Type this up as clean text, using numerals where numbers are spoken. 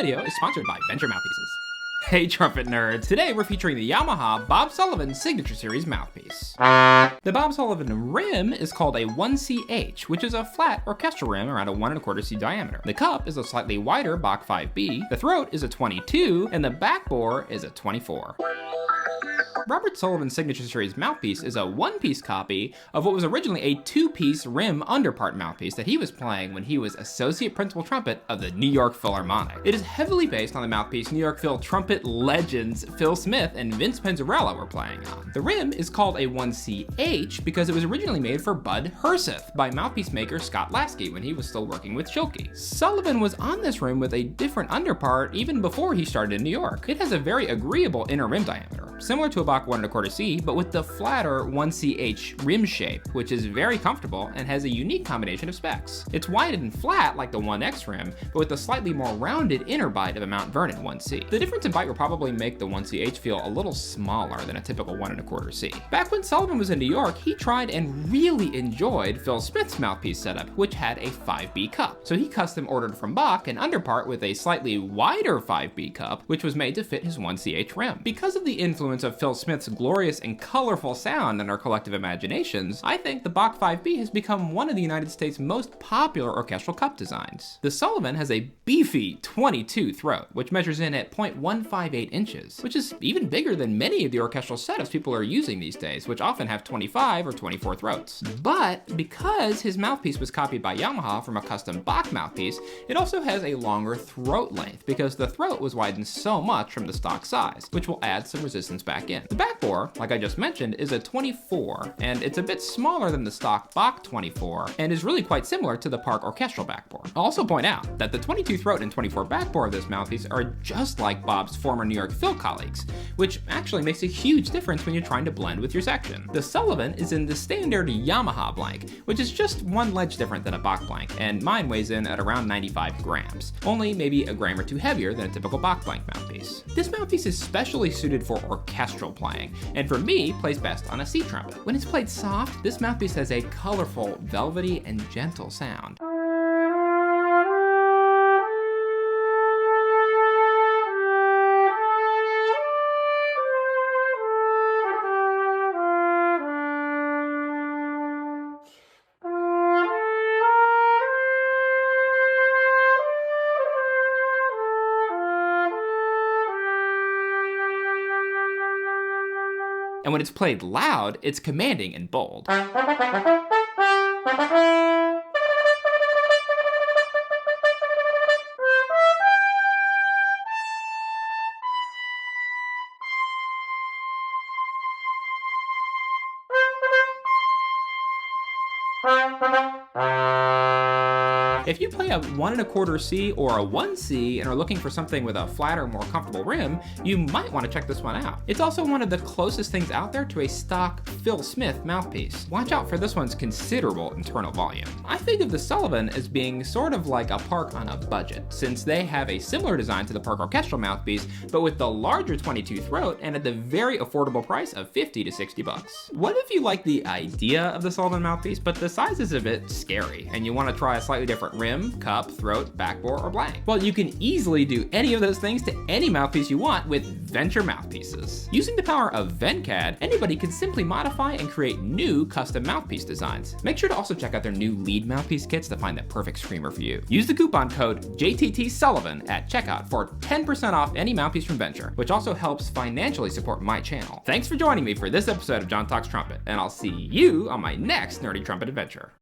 video is sponsored by Venture Mouthpieces. Hey trumpet nerds, today we're featuring the Yamaha Bob Sullivan Signature Series mouthpiece. The Bob Sullivan rim is called a 1CH, which is a flat orchestral rim around a 1 1/4 C diameter. The cup is a slightly wider Bach 5B, the throat is a 22, and the backbore is a 24. Robert Sullivan's Signature Series mouthpiece is a one-piece copy of what was originally a two-piece rim underpart mouthpiece that he was playing when he was Associate Principal Trumpet of the New York Philharmonic. It is heavily based on the mouthpiece New York Phil trumpet legends Phil Smith and Vince Penzarella were playing on. The rim is called a 1CH because it was originally made for Bud Herseth by mouthpiece maker Scott Lasky when he was still working with Schilke. Sullivan was on this rim with a different underpart even before he started in New York. It has a very agreeable inner rim diameter, similar to a Bach 1 1/4 C, but with the flatter 1CH rim shape, which is very comfortable and has a unique combination of specs. It's wide and flat like the 1X rim, but with a slightly more rounded inner bite of a Mount Vernon 1C. The difference in bite will probably make the 1CH feel a little smaller than a typical 1 1/4 C. Back when Sullivan was in New York, he tried and really enjoyed Phil Smith's mouthpiece setup, which had a 5B cup. So he custom ordered from Bach an underpart with a slightly wider 5B cup, which was made to fit his 1CH rim. Because of the influence of Phil Smith's glorious and colorful sound in our collective imaginations, I think the Bach 5B has become one of the United States' most popular orchestral cup designs. The Sullivan has a beefy 22 throat, which measures in at 0.158 inches, which is even bigger than many of the orchestral setups people are using these days, which often have 25 or 24 throats. But because his mouthpiece was copied by Yamaha from a custom Bach mouthpiece, it also has a longer throat length because the throat was widened so much from the stock size, which will add some resistance back in. The backbore, like I just mentioned, is a 24, and it's a bit smaller than the stock Bach 24, and is really quite similar to the Park orchestral backbore. I'll also point out that the 22 throat and 24 backbore of this mouthpiece are just like Bob's former New York Phil colleagues, which actually makes a huge difference when you're trying to blend with your section. The Sullivan is in the standard Yamaha blank, which is just one ledge different than a Bach blank, and mine weighs in at around 95 grams, only maybe a gram or two heavier than a typical Bach blank mouthpiece. This mouthpiece is specially suited for orchestral playing, and for me, plays best on a C trumpet. When it's played soft, this mouthpiece has a colorful, velvety, and gentle sound. And when it's played loud, it's commanding and bold. If you play a 1 1/4 C or a 1C and are looking for something with a flatter, more comfortable rim, you might want to check this one out. It's also one of the closest things out there to a stock Phil Smith mouthpiece. Watch out for this one's considerable internal volume. I think of the Sullivan as being sort of like a Park on a budget, since they have a similar design to the Park orchestral mouthpiece, but with the larger 22 throat and at the very affordable price of 50 to 60 bucks. What if you like the idea of the Sullivan mouthpiece, but the size is a bit scary, and you want to try a slightly different rim, cup, throat, backbore, or blank? Well, you can easily do any of those things to any mouthpiece you want with Venture Mouthpieces. Using the power of VenCAD, anybody can simply modify and create new custom mouthpiece designs. Make sure to also check out their new lead mouthpiece kits to find the perfect screamer for you. Use the coupon code JTTSullivan at checkout for 10% off any mouthpiece from Venture, which also helps financially support my channel. Thanks for joining me for this episode of John Talks Trumpet, and I'll see you on my next nerdy trumpet adventure.